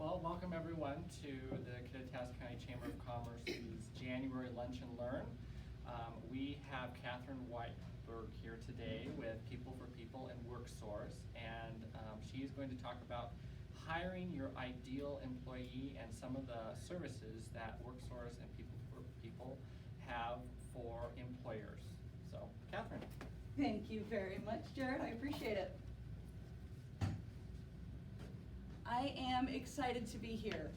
Well, welcome everyone to the Kittitas County Chamber of Commerce's January Lunch and Learn. We have Catherine Wiberg here today with People and WorkSource, and she's going to talk about hiring your ideal employee and some of the services that WorkSource and People have for employers. So, Catherine. Thank you very much, Jared. I appreciate it. I am excited to be here.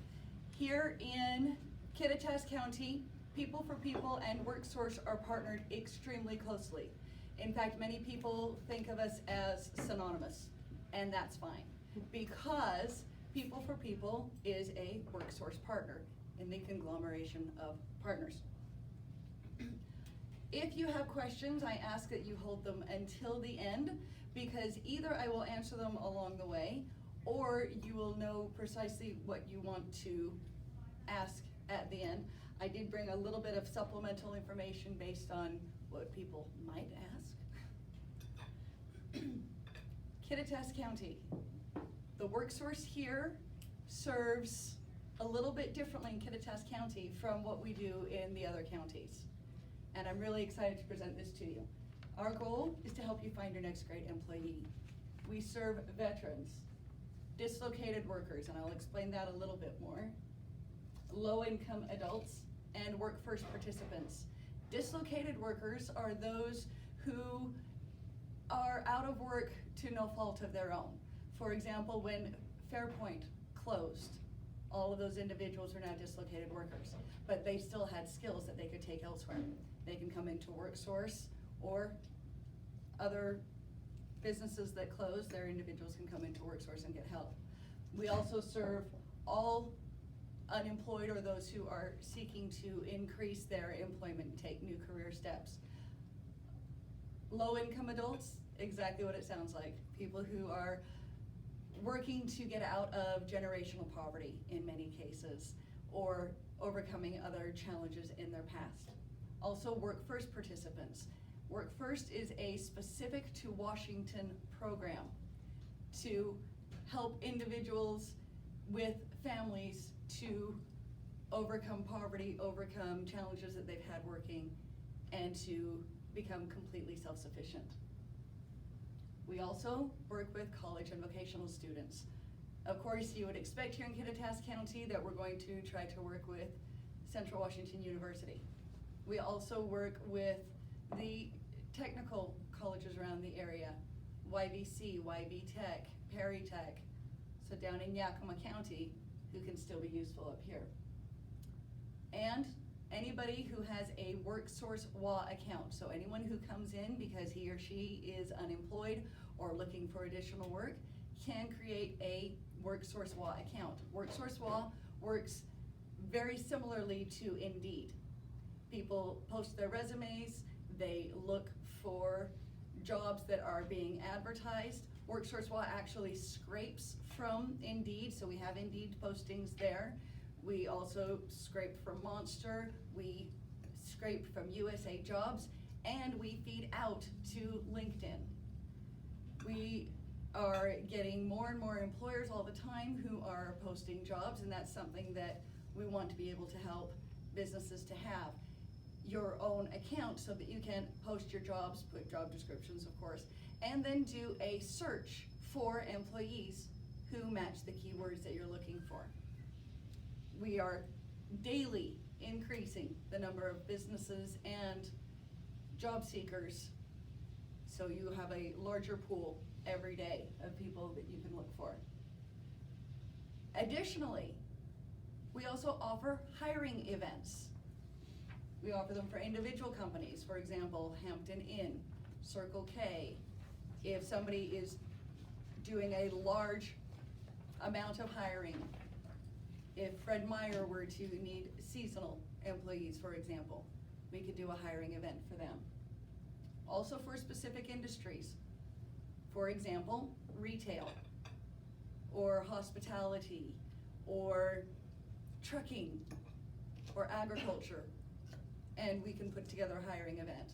Here in Kittitas County, People and WorkSource are partnered extremely closely. In fact, many people think of us as synonymous, and that's fine, because People is a WorkSource partner in the conglomeration of partners. If you have questions, I ask that you hold them until the end, because either I will answer them along the way, or you will know precisely what you want to ask at the end. I did bring a little bit of supplemental information based on what people might ask. Kittitas County. The WorkSource here serves a little bit differently in Kittitas County from what we do in the other counties. And I'm really excited to present this to you. Our goal is to help you find your next great employee. We serve veterans, dislocated workers, and I'll explain that a little bit more, low-income adults, and work-first participants. Dislocated workers are those who are out of work to no fault of their own. For example, when Fairpoint closed, all of those individuals are now dislocated workers, but they still had skills that they could take elsewhere. They can come into WorkSource, or other businesses that close, their individuals can come into WorkSource and get help. We also serve all unemployed or those who are seeking to increase their employment and take new career steps. Low-income adults, exactly what it sounds like. People who are working to get out of generational poverty in many cases, or overcoming other challenges in their past. Also, work-first participants. WorkFirst is a specific to Washington program to help individuals with families to overcome poverty, overcome challenges that they've had working, and to become completely self-sufficient. We also work with college and vocational students. Of course, you would expect here in Kittitas County that we're going to try to work with Central Washington University. We also work with the technical colleges around the area, YVC, YV Tech, Perry Tech, so down in Yakima County, who can still be useful up here. And anybody who has a WorkSource WA account, so anyone who comes in because he or she is unemployed or looking for additional work, can create a WorkSource WA account. WorkSource WA works very similarly to Indeed. People post their resumes, they look for jobs that are being advertised. WorkSource WA actually scrapes from Indeed, so we have Indeed postings there. We also scrape from Monster, we scrape from USA Jobs, and we feed out to LinkedIn. We are getting more and more employers all the time who are posting jobs, and that's something that we want to be able to help businesses to have. Your own account so that you can post your jobs, put job descriptions of course, and then do a search for employees who match the keywords that you're looking for. We are daily increasing the number of businesses and job seekers, so you have a larger pool every day of people that you can look for. Additionally, we also offer hiring events. We offer them for individual companies, for example, Hampton Inn, Circle K. If somebody is doing a large amount of hiring, if Fred Meyer were to need seasonal employees, for example, we could do a hiring event for them. Also for specific industries, for example, retail, or hospitality, or trucking, or agriculture, and we can put together a hiring event.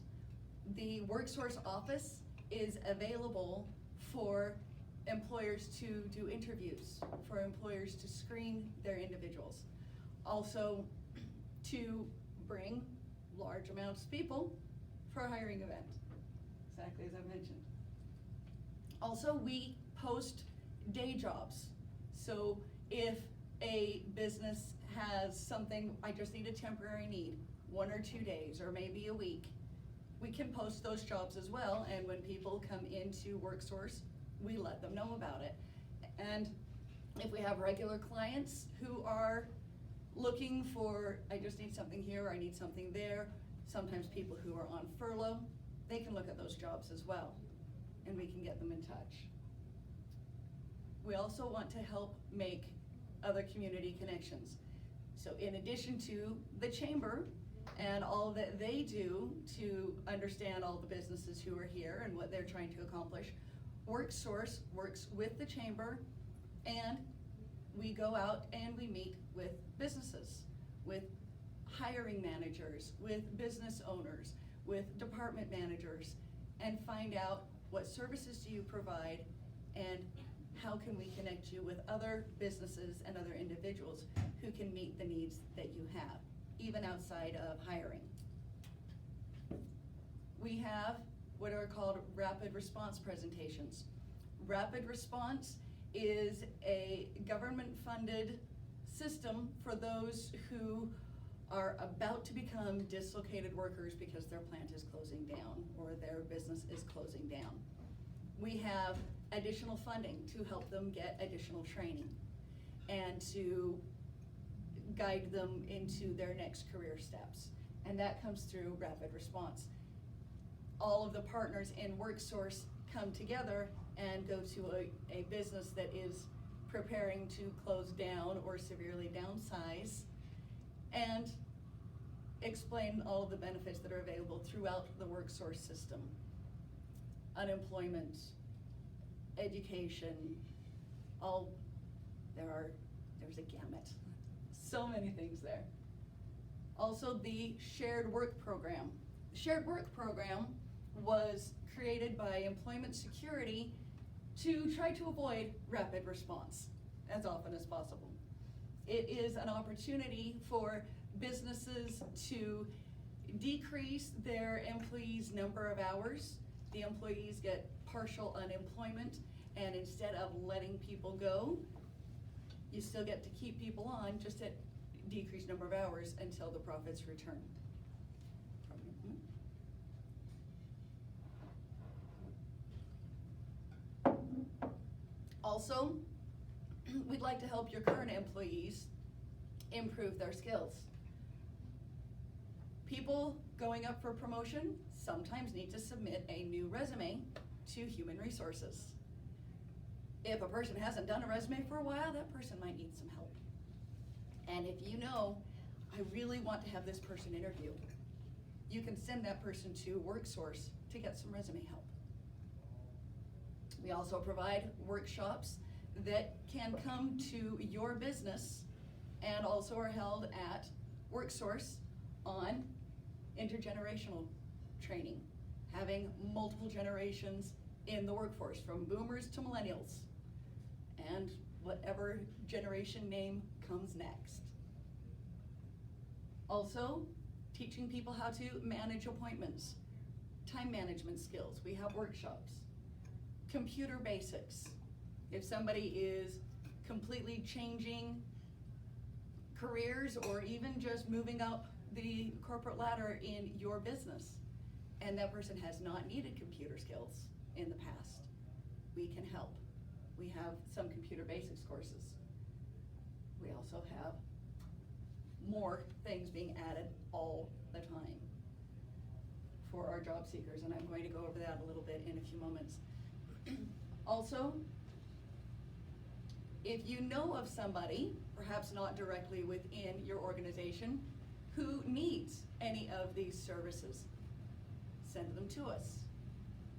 The WorkSource office is available for employers to do interviews, for employers to screen their individuals. Also to bring large amounts of people for a hiring event, exactly as I mentioned. Also, we post day jobs. So if a business has something, I just need a temporary need, 1 or 2 days, or maybe a week, we can post those jobs as well, and when people come into WorkSource, we let them know about it. And if we have regular clients who are looking for, I just need something here, or I need something there, sometimes people who are on furlough, they can look at those jobs as well, and we can get them in touch. We also want to help make other community connections. So in addition to the chamber and all that they do to understand all the businesses who are here and what they're trying to accomplish, WorkSource works with the chamber, and we go out and we meet with businesses, with hiring managers, with business owners, with department managers, and find out what services do you provide and how can we connect you with other businesses and other individuals who can meet the needs that you have, even outside of hiring. We have what are called rapid response presentations. Rapid response is a government-funded system for those who are about to become dislocated workers because their plant is closing down or their business is closing down. We have additional funding to help them get additional training and to guide them into their next career steps. And that comes through rapid response. All of the partners in WorkSource come together and go to a business that is preparing to close down or severely downsize, and explain all of the benefits that are available throughout the WorkSource system. Unemployment, education, there's a gamut. So many things there. Also the Shared Work Program. The Shared Work Program was created by Employment Security to try to avoid rapid response as often as possible. It is an opportunity for businesses to decrease their employees' number of hours. The employees get partial unemployment, and instead of letting people go, you still get to keep people on, just at decreased number of hours until the profits return. Also, we'd like to help your current employees improve their skills. People going up for promotion sometimes need to submit a new resume to Human Resources. If a person hasn't done a resume for a while, that person might need some help. And if you know, I really want to have this person interview, you can send that person to WorkSource to get some resume help. We also provide workshops that can come to your business and also are held at WorkSource on intergenerational training, having multiple generations in the workforce, from boomers to millennials, and whatever generation name comes next. Also, teaching people how to manage appointments, time management skills. We have workshops. Computer basics. If somebody is completely changing careers or even just moving up the corporate ladder in your business, and that person has not needed computer skills in the past, we can help. We have some computer basics courses. We also have more things being added all the time for our job seekers, and I'm going to go over that a little bit in a few moments. Also, if you know of somebody, perhaps not directly within your organization, who needs any of these services, send them to us.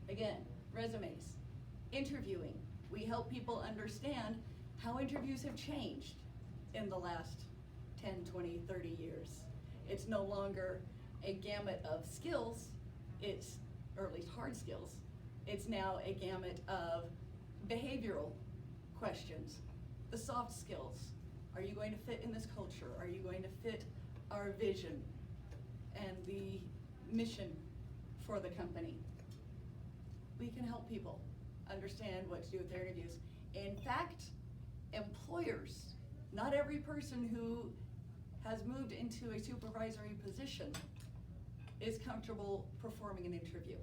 Again, resumes, interviewing. We help people understand how interviews have changed in the last 10, 20, 30 years. It's no longer a gamut of skills, or at least hard skills. It's now a gamut of behavioral questions, the soft skills. Are you going to fit in this culture? Are you going to fit our vision and the mission for the company? We can help people understand what to do with their interviews. In fact, employers, not every person who has moved into a supervisory position is comfortable performing an interview.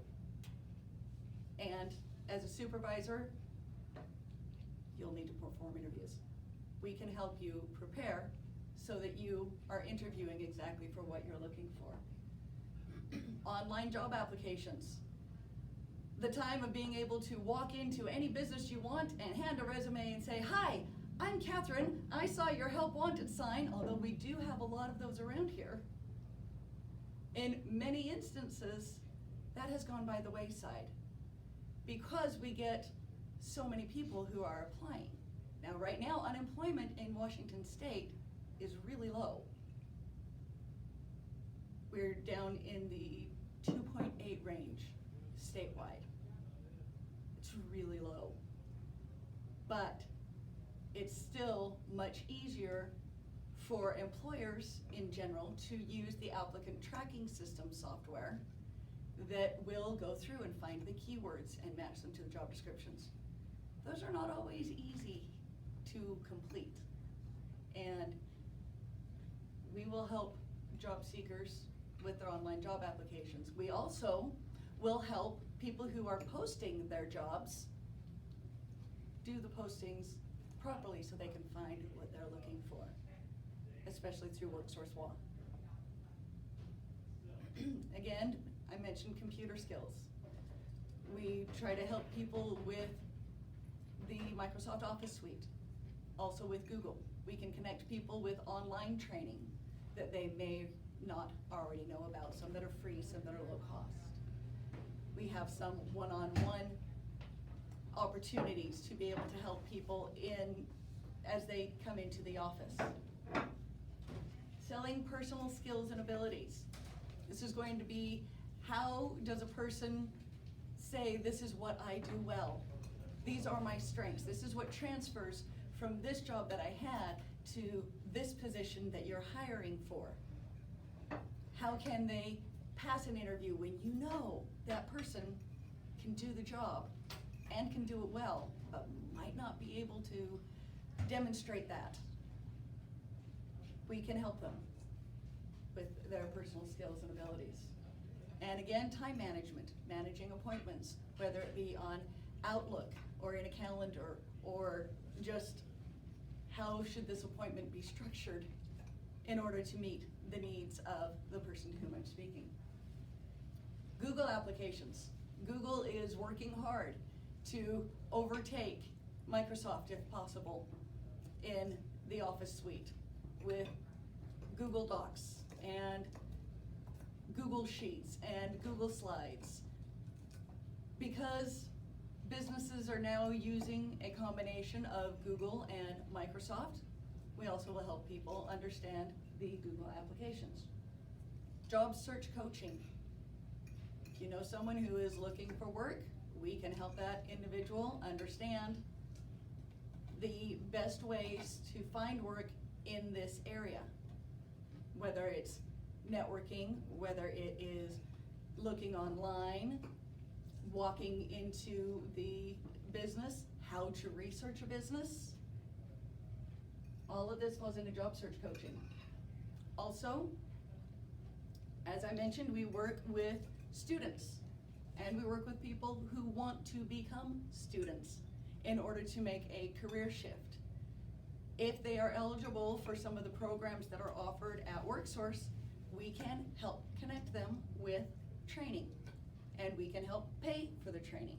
And as a supervisor, you'll need to perform interviews. We can help you prepare so that you are interviewing exactly for what you're looking for. Online job applications. The time of being able to walk into any business you want and hand a resume and say, "Hi, I'm Catherine. I saw your help wanted sign," although we do have a lot of those around here. In many instances, that has gone by the wayside because we get so many people who are applying. Now, right now, unemployment in Washington State is really low. We're down in the 2.8 range statewide. It's really low. But it's still much easier for employers in general to use the applicant tracking system software that will go through and find the keywords and match them to the job descriptions. Those are not always easy to complete. And we will help job seekers with their online job applications. We also will help people who are posting their jobs do the postings properly so they can find what they're looking for, especially through WorkSource Law. Again, I mentioned computer skills. We try to help people with the Microsoft Office suite, also with Google. We can connect people with online training that they may not already know about, some that are free, some that are low cost. We have some one-on-one opportunities to be able to help people as they come into the office. Selling personal skills and abilities. This is going to be, how does a person say, this is what I do well? These are my strengths. This is what transfers from this job that I had to this position that you're hiring for. How can they pass an interview when you know that person can do the job and can do it well, but might not be able to demonstrate that? We can help them with their personal skills and abilities. And again, time management, managing appointments, whether it be on Outlook or in a calendar, or just how should this appointment be structured in order to meet the needs of the person to whom I'm speaking. Google applications. Google is working hard to overtake Microsoft, if possible, in the Office suite with Google Docs and Google Sheets and Google Slides. Because businesses are now using a combination of Google and Microsoft, we also will help people understand the Google applications. Job search coaching. If you know someone who is looking for work, we can help that individual understand the best ways to find work in this area. Whether it's networking, whether it is looking online, walking into the business, how to research a business. All of this falls into job search coaching. Also, as I mentioned, we work with students, and we work with people who want to become students in order to make a career shift. If they are eligible for some of the programs that are offered at WorkSource, we can help connect them with training, and we can help pay for the training,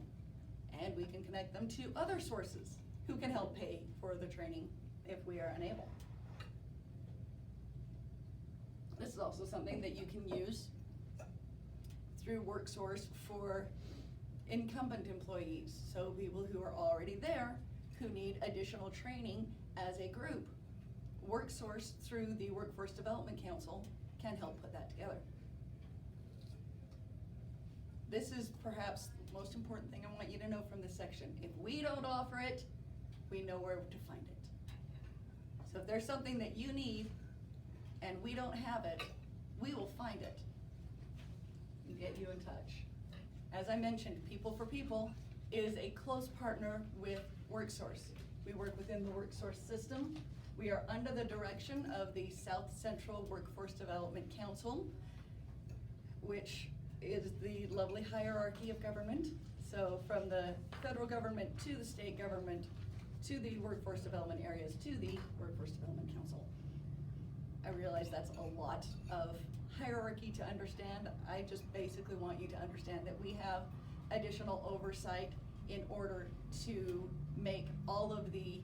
and we can connect them to other sources who can help pay for the training if we are unable. This is also something that you can use through WorkSource for incumbent employees, so people who are already there who need additional training as a group. WorkSource, through the Workforce Development Council, can help put that together. this is perhaps the most important thing I want you to know from this section. If we don't offer it, we know where to find it. So if there's something that you need and we don't have it, we will find it and get you in touch. As I mentioned, People for People is a close partner with WorkSource. We work within the WorkSource system. We are under the direction of the South Central Workforce Development Council, which is the lovely hierarchy of government. So from the federal government to the state government, to the workforce development areas, to the Workforce Development Council. I realize that's a lot of hierarchy to understand. I just basically want you to understand that we have additional oversight in order to make all of the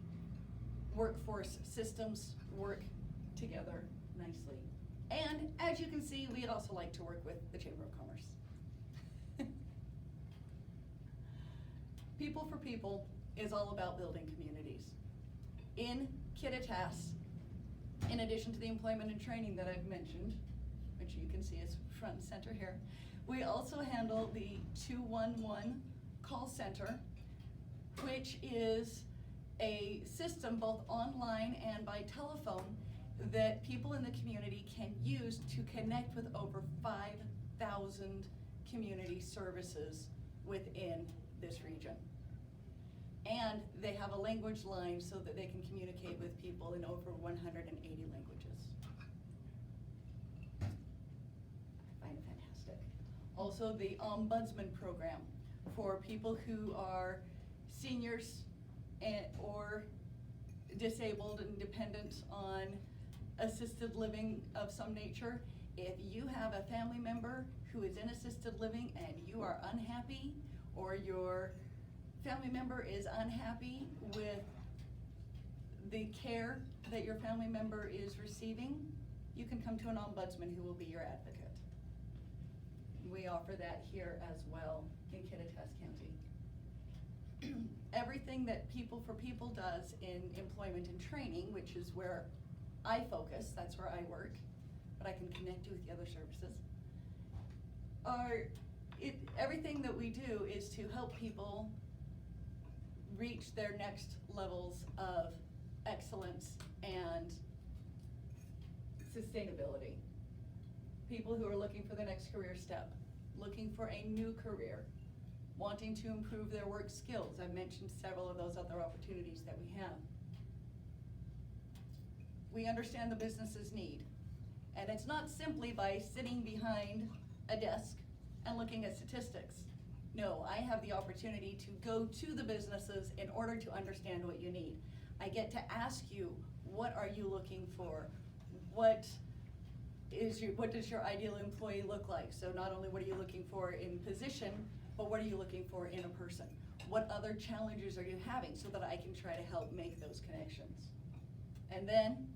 workforce systems work together nicely. And as you can see, we'd also like to work with the Chamber of Commerce. People for People is all about building communities. In Kittitas, in addition to the employment and training that I've mentioned, which you can see is front and center here, we also handle the 211 call center, which is a system both online and by telephone that people in the community can use to connect with over 5,000 community services within this region. And they have a language line so that they can communicate with people in over 180 languages. I find it fantastic. Also, the Ombudsman program for people who are seniors or disabled and dependent on assisted living of some nature. If you have a family member who is in assisted living and you are unhappy, or your family member is unhappy with the care that your family member is receiving, you can come to an ombudsman who will be your advocate. We offer that here as well in Kittitas County. Everything that People for People does in employment and training, which is where I focus, that's where I work, but I can connect you with the other services, everything that we do is to help people reach their next levels of excellence and sustainability. People who are looking for the next career step, looking for a new career, wanting to improve their work skills. I've mentioned several of those other opportunities that we have. We understand the business's need. And it's not simply by sitting behind a desk and looking at statistics. No, I have the opportunity to go to the businesses in order to understand what you need. I get to ask you, what are you looking for? What does your ideal employee look like? So not only what are you looking for in position, but what are you looking for in a person? What other challenges are you having so that I can try to help make those connections? And then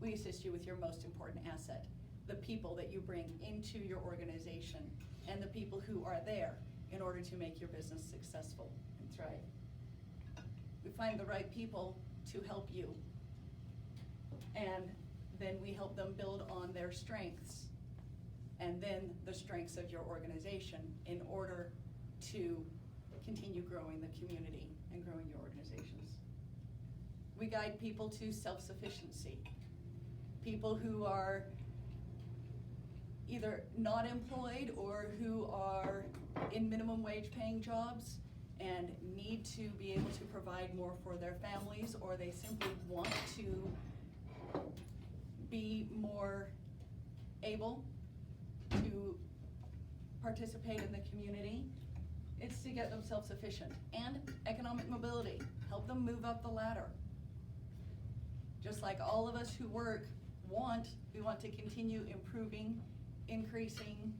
we assist you with your most important asset, the people that you bring into your organization and the people who are there in order to make your business successful and thrive. We find the right people to help you, and then we help them build on their strengths and then the strengths of your organization in order to continue growing the community and growing your organizations. We guide people to self-sufficiency. People who are either not employed or who are in minimum wage paying jobs and need to be able to provide more for their families, or they simply want to be more able to participate in the community. It's to get them self-sufficient. And economic mobility, help them move up the ladder. Just like all of us who work we want to continue improving, increasing,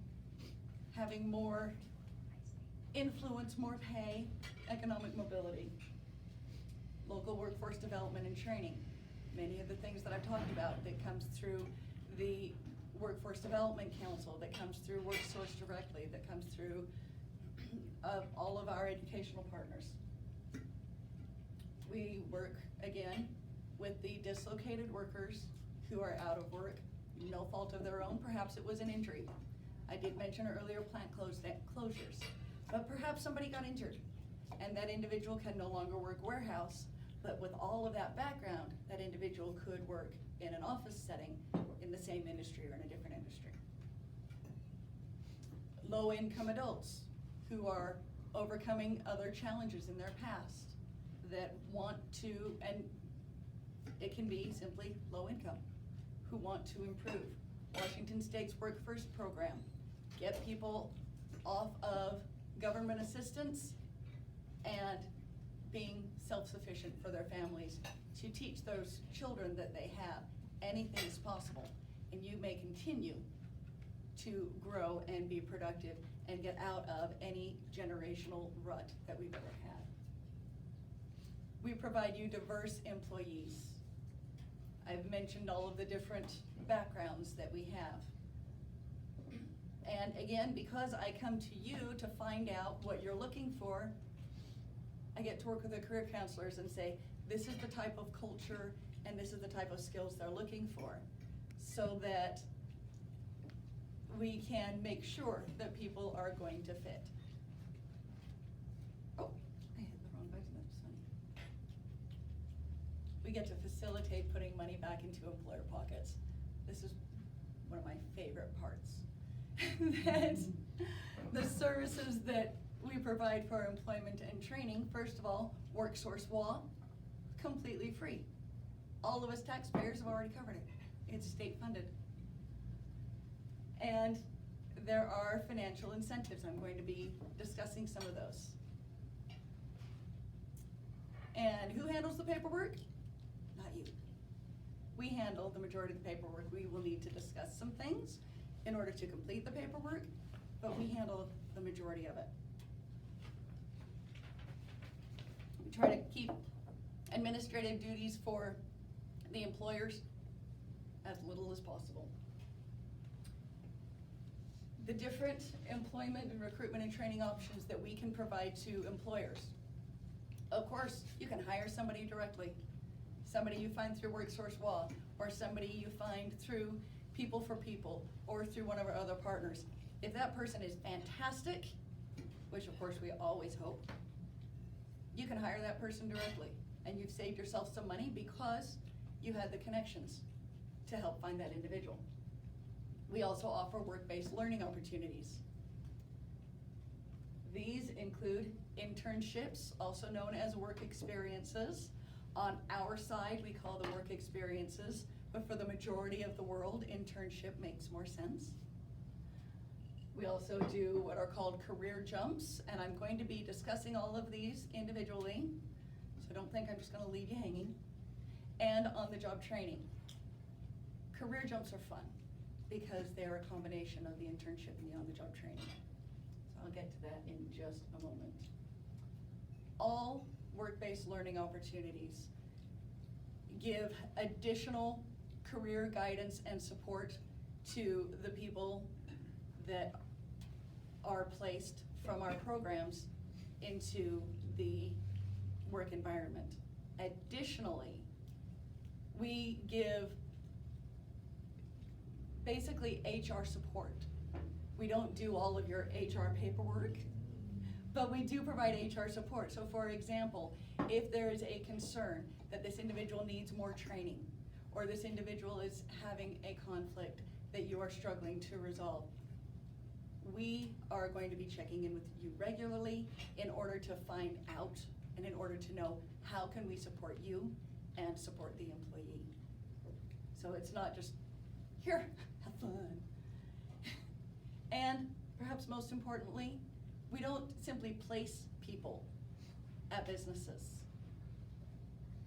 having more influence, more pay, economic mobility. Local workforce development and training. Many of the things that I've talked about that comes through the Workforce Development Council, that comes through WorkSource directly, that comes through all of our educational partners. We work, again, with the dislocated workers who are out of work, no fault of their own. Perhaps it was an injury. I did mention earlier plant closures. But perhaps somebody got injured, and that individual can no longer work warehouse, but with all of that background, that individual could work in an office setting in the same industry or in a different industry. Low-income adults who are overcoming other challenges in their past that want to, and it can be simply low income, who want to improve. Washington State's Work First program, get people off of government assistance and being self-sufficient for their families, to teach those children that they have anything is possible, and you may continue to grow and be productive and get out of any generational rut that we've ever had. We provide you diverse employees. I've mentioned all of the different backgrounds that we have. And again, because I come to you to find out what you're looking for, I get to work with the career counselors and say, this is the type of culture and this is the type of skills they're looking for, so that we can make sure that people are going to fit. Oh, I hit the wrong button, that's funny. We get to facilitate putting money back into employer pockets. This is one of my favorite parts. That the services that we provide for employment and training, first of all, WorkSource law, completely free. All of us taxpayers have already covered it. It's state funded. And there are financial incentives. I'm going to be discussing some of those. And who handles the paperwork? Not you. We handle the majority of the paperwork. We will need to discuss some things in order to complete the paperwork, but we handle the majority of it. We try to keep administrative duties for the employers as little as possible. The different employment and recruitment and training options that we can provide to employers. Of course, you can hire somebody directly, somebody you find through WorkSource Law, or somebody you find through People for People, or through one of our other partners. If that person is fantastic, which of course we always hope, you can hire that person directly, and you've saved yourself some money because you had the connections to help find that individual. We also offer work-based learning opportunities. These include internships, also known as work experiences. On our side, we call them work experiences, but for the majority of the world, internship makes more sense. We also do what are called career jumps, and I'm going to be discussing all of these individually, so don't think I'm just gonna leave you hanging. And on-the-job training. Career jumps are fun because they're a combination of the internship and the on-the-job training. So I'll get to that in just a moment. All work-based learning opportunities give additional career guidance and support to the people that are placed from our programs into the work environment. Additionally, we give basically HR support. We don't do all of your HR paperwork, but we do provide HR support. So for example, if there is a concern that this individual needs more training, or this individual is having a conflict that you are struggling to resolve, we are going to be checking in with you regularly in order to find out and in order to know how can we support you and support the employee. So it's not just, here, have fun. And perhaps most importantly, we don't simply place people at businesses.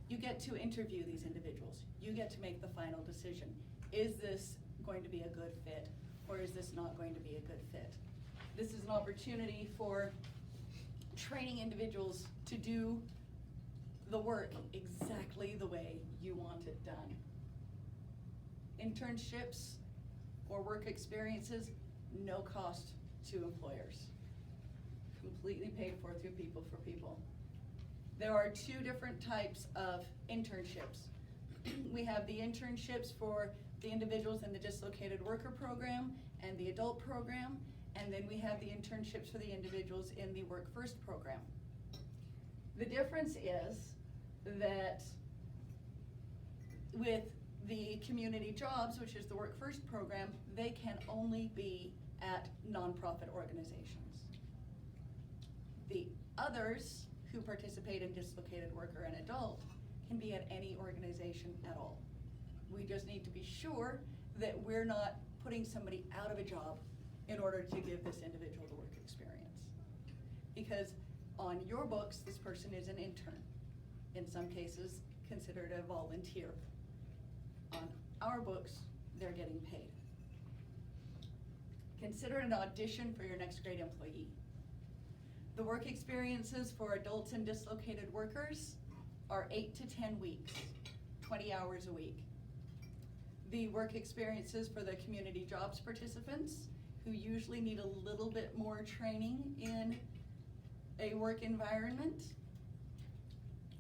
You get to interview these individuals. You get to make the final decision. Is this going to be a good fit, or is this not going to be a good fit? This is an opportunity for training individuals to do the work exactly the way you want it done. Internships or work experiences, no cost to employers. Completely paid for through People for People. There are two different types of internships. We have the internships for the individuals in the dislocated worker program and the adult program, And then we have the internships for the individuals in the Work First program. The difference is that with the community jobs, which is the Work First program, they can only be at nonprofit organizations. The others who participate in dislocated worker and adult can be at any organization at all. We just need to be sure that we're not putting somebody out of a job in order to give this individual the work experience. Because on your books, this person is an intern. In some cases, considered a volunteer. On our books, they're getting paid. Consider an audition for your next great employee. The work experiences for adults and dislocated workers are 8 to 10 weeks, 20 hours a week. The work experiences for the community jobs participants, who usually need a little bit more training in a work environment,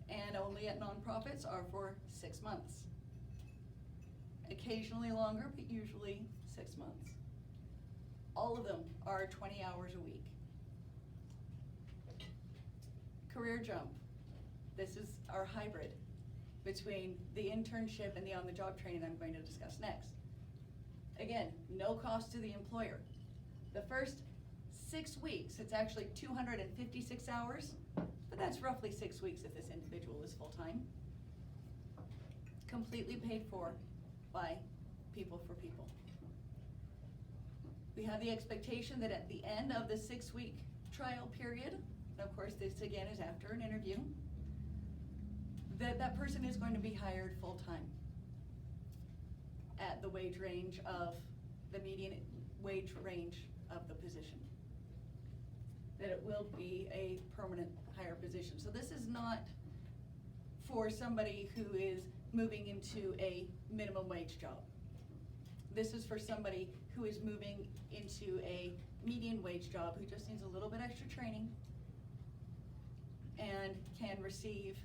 and only at nonprofits, are for 6 months. Occasionally longer, but usually 6 months. All of them are 20 hours a week. Career Jump. This is our hybrid between the internship and the on-the-job training I'm going to discuss next. Again, no cost to the employer. The first 6 weeks, it's actually 256 hours, but that's roughly 6 weeks if this individual is full-time. Completely paid for by People for People. We have the expectation that at the end of the 6-week trial period, and of course this again is after an interview, that person is going to be hired full-time at the wage range of, the median wage range of the position. That it will be a permanent hire position. So this is not for somebody who is moving into a minimum wage job. This is for somebody who is moving into a median wage job, who just needs a little bit extra training and can receive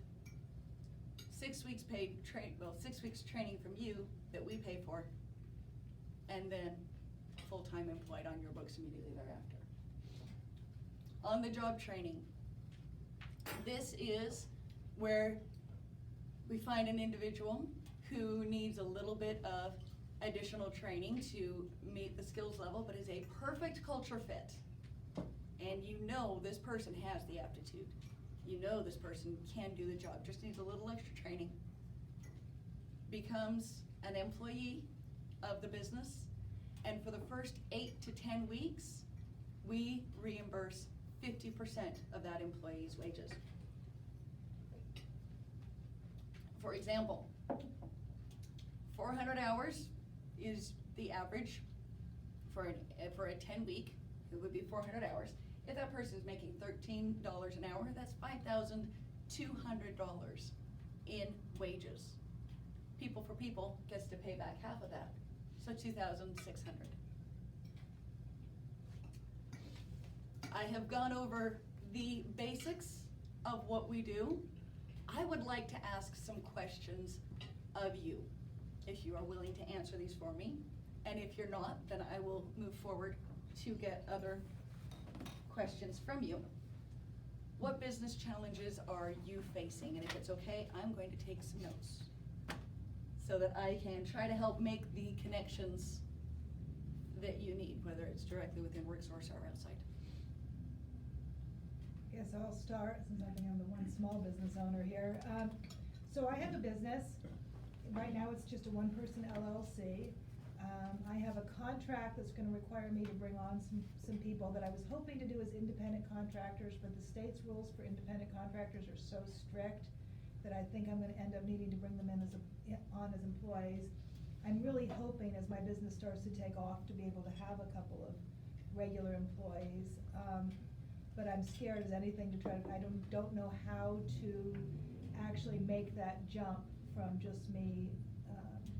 6 weeks paid 6 weeks training from you that we pay for, and then full-time employed on your books immediately thereafter. On the job training, this is where we find an individual who needs a little bit of additional training to meet the skills level, but is a perfect culture fit. And you know this person has the aptitude. You know this person can do the job, just needs a little extra training. Becomes an employee of the business, and for the first 8 to 10 weeks, we reimburse 50% of that employee's wages. For example, 400 hours is the average for a 10-week, it would be 400 hours. If that person is making $13 an hour, that's $5,200 in wages. People for People gets to pay back half of that, so $2,600. I have gone over the basics of what we do. I would like to ask some questions of you, if you are willing to answer these for me. And if you're not, then I will move forward to get other questions from you. What business challenges are you facing? And if it's okay, I'm going to take some notes so that I can try to help make the connections that you need, whether it's directly within WorkSource or outside. Yes, I'll start, since I think I'm the one small business owner here. So I have a business. Right now it's just a one-person LLC. I have a contract that's gonna require me to bring on some people that I was hoping to do as independent contractors, but the state's rules for independent contractors are so strict that I think I'm gonna end up needing to bring them in on as employees. I'm really hoping, as my business starts to take off, to be able to have a couple of regular employees. But I'm scared as anything to try to, I don't know how to actually make that jump from just me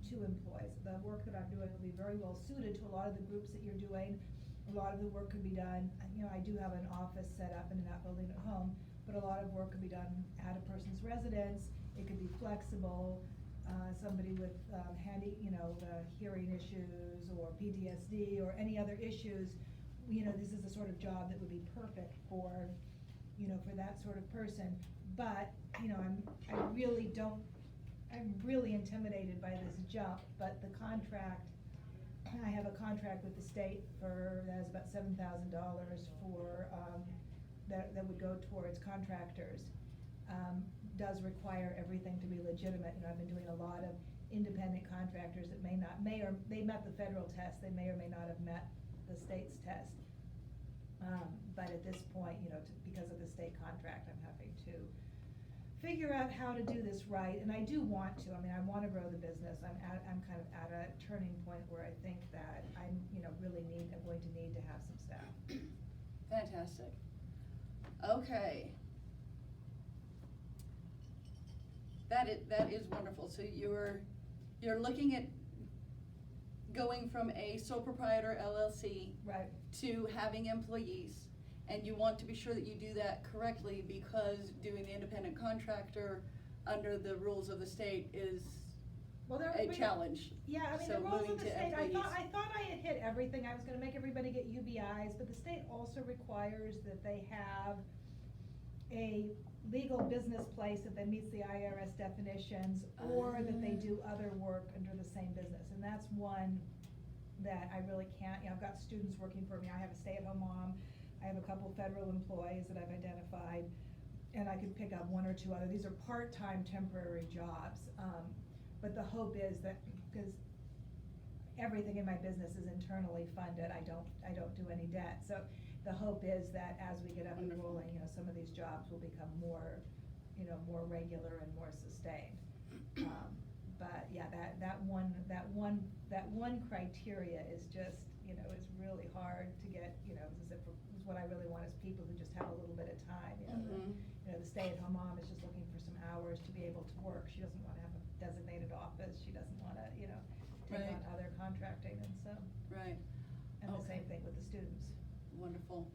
to employees. The work that I'm doing will be very well suited to a lot of the groups that you're doing. A lot of the work could be done, you know, I do have an office set up in an outbuilding at home, but a lot of work could be done at a person's residence. It could be flexible. Somebody with the hearing issues or PTSD or any other issues, this is the sort of job that would be perfect for, for that sort of person. But, I'm really intimidated by this jump, but the contract, I have a contract with the state that has about $7,000 for, that would go towards contractors. Does require everything to be legitimate. I've been doing a lot of independent contractors that they met the federal test, they may or may not have met the state's test. But at this point, because of the state contract, I'm having to figure out how to do this right, and I do want to. I want to grow the business. I'm kind of at a turning point where I think that I'm, I'm going to need to have some staff. Fantastic. Okay. That is wonderful. So you're looking at going from a sole proprietor LLC Right. to having employees, and you want to be sure that you do that correctly, because doing the independent contractor under the rules of the state is a challenge. Yeah, So the rules moving of the to state, I employees. thought I had hit everything. I was gonna make everybody get UBIs, but the state also requires that they have a legal business place that meets the IRS definitions, or that they do other work under the same business. And that's one that I really can't, I've got students working for me. I have a stay-at-home mom. I have a couple federal employees that I've identified, and I could pick up one or two other. These are part-time temporary jobs. But the hope is that, because everything in my business is internally funded, I don't do any debt. So the hope is that as we get up and Wonderful. rolling, some of these jobs will become more, more regular and more sustained. But yeah, that one criteria is just, is really hard to get, is what I really want is people who just have a little bit of time, the stay-at-home mom is just looking for some hours to be able to work. She doesn't wanna have a designated office, she doesn't wanna, take Right. on other contracting, and so. Right. And the Okay. same thing with the students. Wonderful.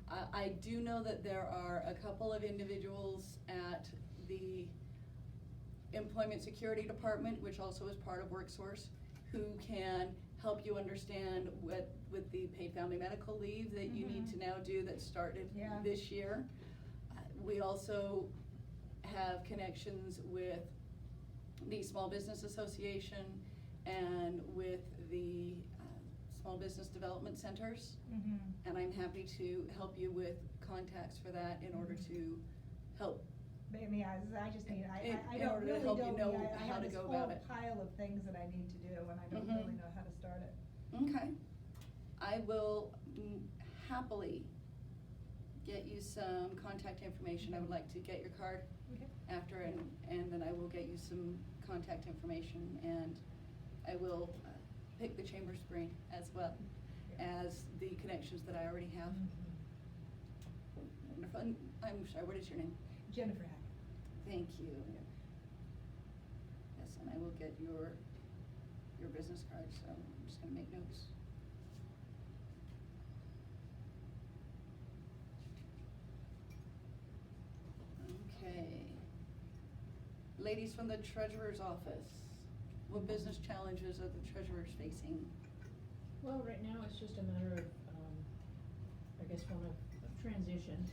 I do know that there are a couple of individuals at the Employment Security Department, which also is part of WorkSource, who can help you understand with the paid family medical leave that you need to now do that started Yeah. this year. We also have connections with the Small Business Association and with the Small Business Development Centers. And I'm happy to help you with contacts for that in order to help. But I just need, I In don't order to really help you don't, know I how have to this go whole about it. pile of things that I need to do, and I don't Mhm. really know how to start it. Okay. I will happily get you some contact information. I would like to get your card Okay. after, and then I will get you some contact information, and I will pick the chamber's brain as well as the connections that I already have. Wonderful. And I'm sorry, what is your name? Jennifer Hack. Thank you. Yes, and I will get your business card, so I'm just gonna make notes. Okay. Ladies from the treasurer's office, what business challenges are the treasurers facing? Well, right now, it's just a matter of, I guess, one of transition.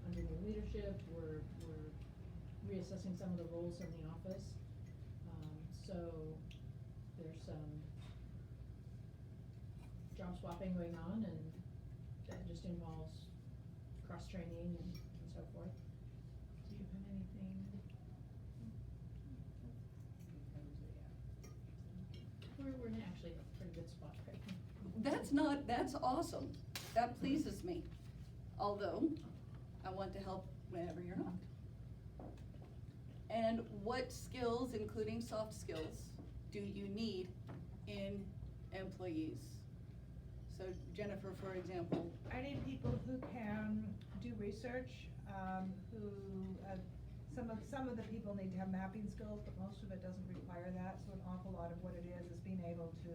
Under new leadership, we're reassessing some of the roles in the office. So there's some job swapping going on, and that just involves cross-training and so forth. Do you have anything? We're in actually a pretty good spot right now. That's awesome. That pleases me. Although, I want to help whenever you're not. And what skills, including soft skills, do you need in employees? So Jennifer, for example. I need people who can do research, who, some of the people need to have mapping skills, but most of it doesn't require that. So an awful lot of what it is being able to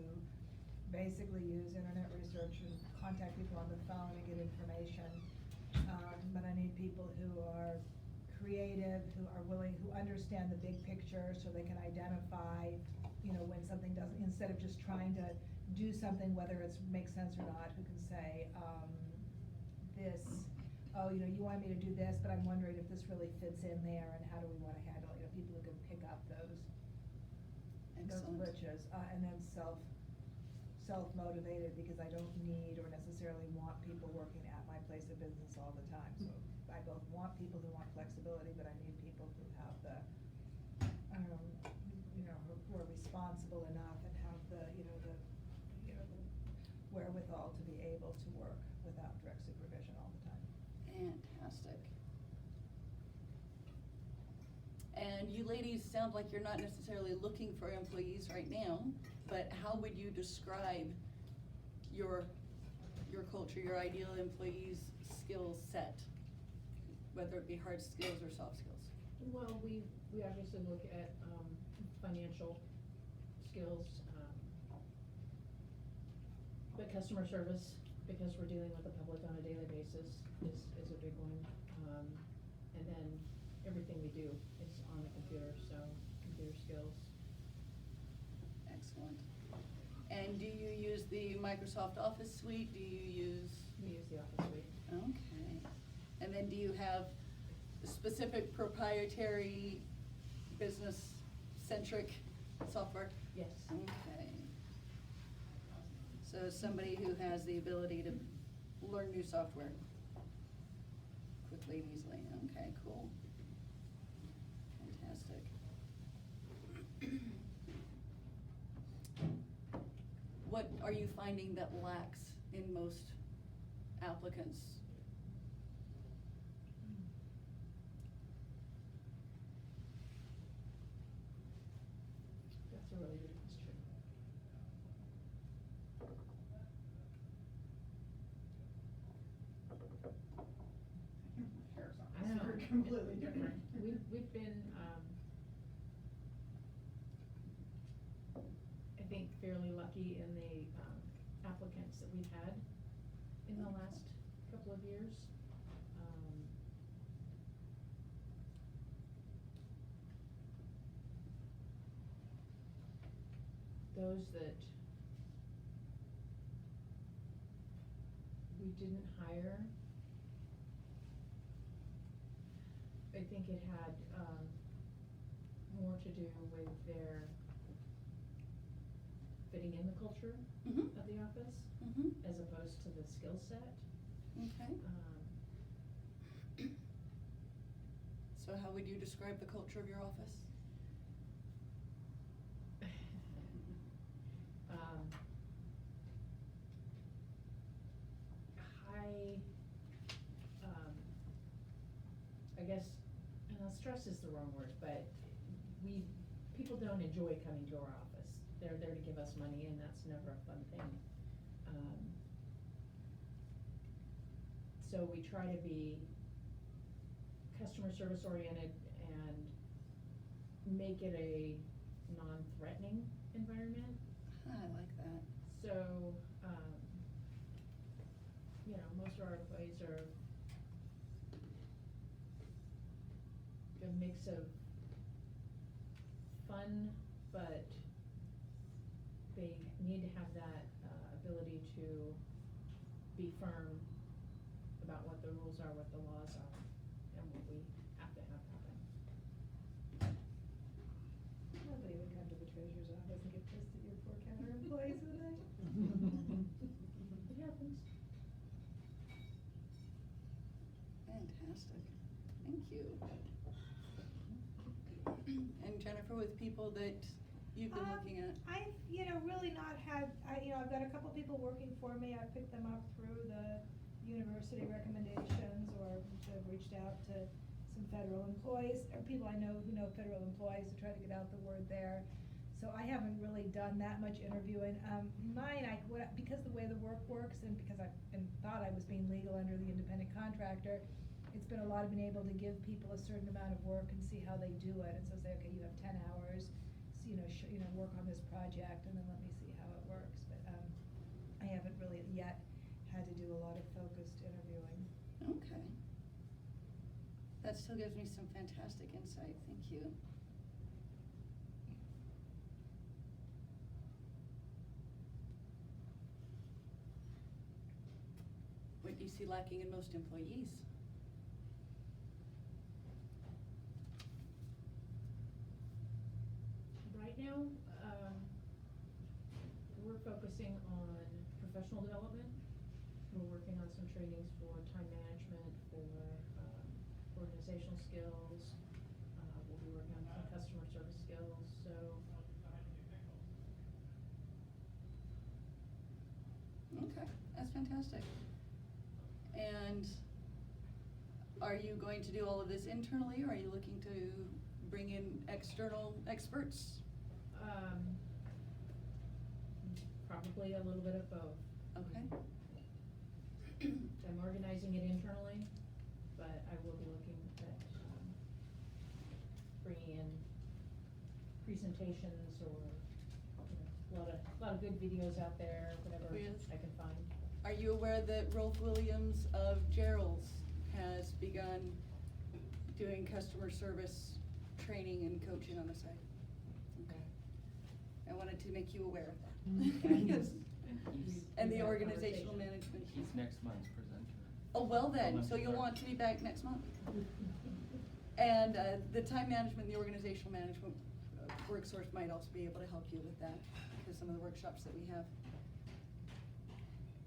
basically use internet research and contact people on the phone and get information. But I need people who are creative, who are willing, who understand the big picture, so they can identify, when something doesn't, instead of just trying to do something, whether it's makes sense or not, who can say, this, oh, you know, you want me to do this, but I'm wondering if this really fits in there, and how do we wanna handle it, you know, people who can pick up those Excellent. glitches, and then self-motivated, because I don't need or necessarily want people working at my place of business all the time. So I both want people who want flexibility, but I need people who have the, you know, who are responsible enough and have the wherewithal to be able to work without direct supervision all the time. Fantastic. And you ladies sound like you're not necessarily looking for employees right now, but how would you describe your culture, your ideal employee's skill set, whether it be hard skills or soft skills? Well, we obviously look at, financial skills, but customer service, because we're dealing with the public on a daily basis, is a big one. And then everything we do is on the computer, so computer skills. Excellent. And do you use the Microsoft Office suite? Do you use? We use the Office suite. Okay. And then do you have specific proprietary business-centric software? Yes. Okay. So somebody who has the ability to learn new software quickly and easily. Okay, cool. Fantastic. What are you finding that lacks in most applicants? That's a really good question. I know. They're completely different. We've been, I think fairly lucky in the, applicants that we've had in the last couple of years. Those that we didn't hire, I think it had, more to do with their fitting in the culture Mhm. of the office, Mm-hmm. as opposed to the skill set. Okay. So how would you describe the culture of your office? High, I guess, stress is the wrong word, but people don't enjoy coming to our office. They're there to give us money, and that's never a fun thing. So we try to be customer service oriented and make it a non-threatening environment. I like that. So, you know, most of our employees are a mix of fun, but they need to have that ability to be firm about what the rules are, what the laws are, and what we have to have happen. Nobody would come to the treasurer's office and get pissed at your poor counter employees, would they? It happens. Fantastic. Thank you. And Jennifer, with people that you've been looking at? I've, really not had, I've got a couple people working for me. I've picked them up through the university recommendations, or have reached out to some federal employees, or people I know who know federal employees to try to get out the word there. So I haven't really done that much interviewing. Because the way the work works, and because thought I was being legal under the independent contractor, it's been a lot of being able to give people a certain amount of work and see how they do it, and so say, okay, you have 10 hours, so, work on this project, and then let me see how it works. But I haven't really yet had to do a lot of focused interviewing. Okay. That still gives me some fantastic insight. Thank you. What do you see lacking in most employees? Right now, we're focusing on professional development. We're working on some trainings for time management, for organizational skills. We'll be working on some customer service skills, so. Okay, that's fantastic. And are you going to do all of this internally, or are you looking to bring in external experts? Probably a little bit of both. Okay. I'm organizing it internally, but I will be looking at bringing in presentations or, you know, a lot of good videos out there, whatever Yes. I can find. Are you aware that Rolf Williams of Gerald's has begun doing customer service training and coaching on the side? Okay. I wanted to make you aware of that. Okay. Yes. And the We've had a organizational conversation. management. He's next month's presenter. Oh, well then, Olympic so you'll art. want to be back next month. And the time management, the organizational management, WorkSource might also be able to help you with that, because some of the workshops that we have.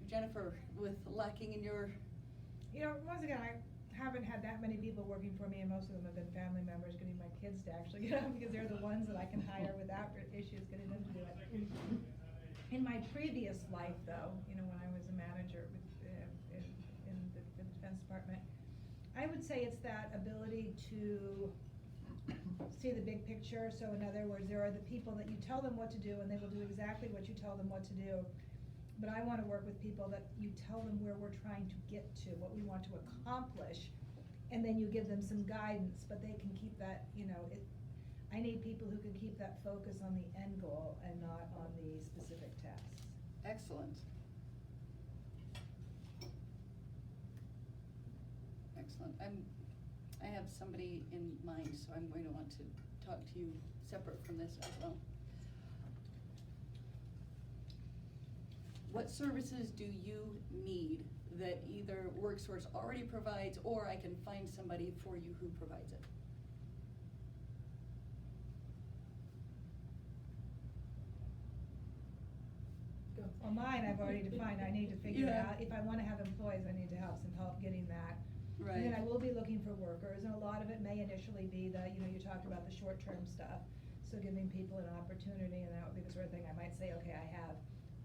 Jennifer, with lacking in your, You know, once again, I haven't had that many people working for me, and most of them have been family members, getting my kids to actually get on, because they're the ones that I can hire without issues getting them to do it. In my previous life, though, you know, when I was a manager in the Defense Department, I would say it's that ability to see the big picture. So in other words, there are the people that you tell them what to do, and they will do exactly what you tell them what to do. But I want to work with people that you tell them where we're trying to get to, what we want to accomplish, and then you give them some guidance, but they can keep that, you know, I need people who can keep that focus on the end goal and not on the specific tasks. excellent. Excellent. I have somebody in mind, so I'm going to want to talk to you separate from this as well. What services do you need that either WorkSource already provides, or I can find somebody for you who provides it? Go. Well, mine, I've already defined, I need to figure Yeah. out, if I wanna have employees, I need to have some help getting that. Right. And then I will be looking for workers, and a lot of it may initially be the, you know, you talked about the short-term stuff, so giving people an opportunity, and that would be the sort of thing I might say, okay, I have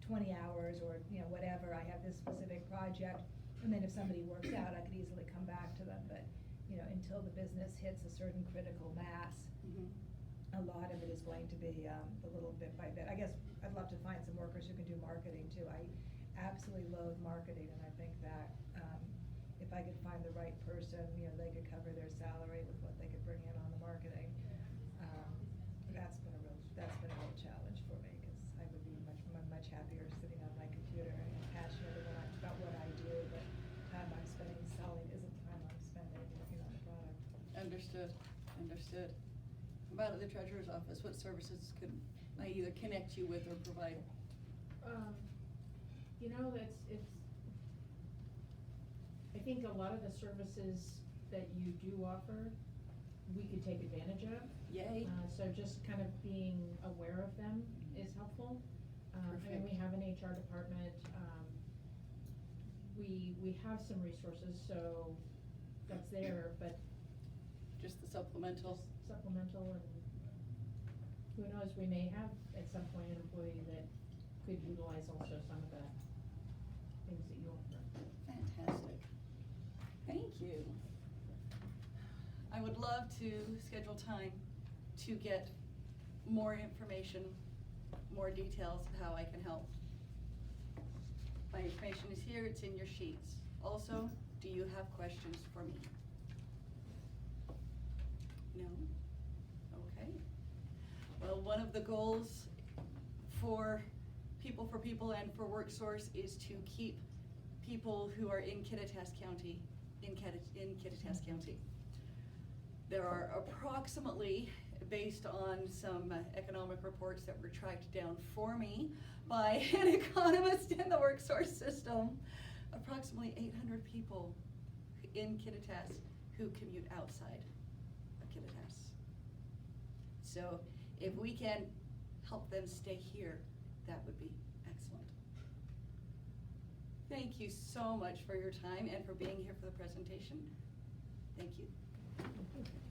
20 hours, or, you know, whatever, I have this specific project, and then if somebody works out, I could easily come back to them, but, you know, until the business hits a certain critical mass, Mhm. a lot of it is going to be the little bit by bit. I guess I'd love to find some workers who can do marketing too. I absolutely loathe marketing, and I think that if I could find the right person, you know, they could cover their salary with what they could bring in on the marketing. That's been a real challenge for me, because I would be much happier sitting on my computer and passionate about what I do, but time I'm spending selling isn't time I'm spending working on the product. Understood, understood. About the treasurer's office, what services could I either connect you with or provide? You know, I think a lot of the services that you do offer, we could take advantage of. Yay. So just kind of being aware of them is helpful. I mean, we Perfect. have an HR department, we have some resources, so that's there, but Just the supplemental? just supplemental, and who knows, we may have at some point an employee that could utilize also some of the things that you offer. Fantastic. Thank you. I would love to schedule time to get more information, more details of how I can help. My information is here, it's in your sheets. Also, do you have questions for me? No? Okay. Well, one of the goals for People and for WorkSource is to keep people who are in Kittitas County, in Kittitas County. There are approximately, based on some economic reports that were tracked down for me by an economist in the WorkSource system, approximately 800 people in Kittitas who commute outside of Kittitas. So if we can help them stay here, that would be excellent. Thank you so much for your time and for being here for the presentation. Thank you. Thank you.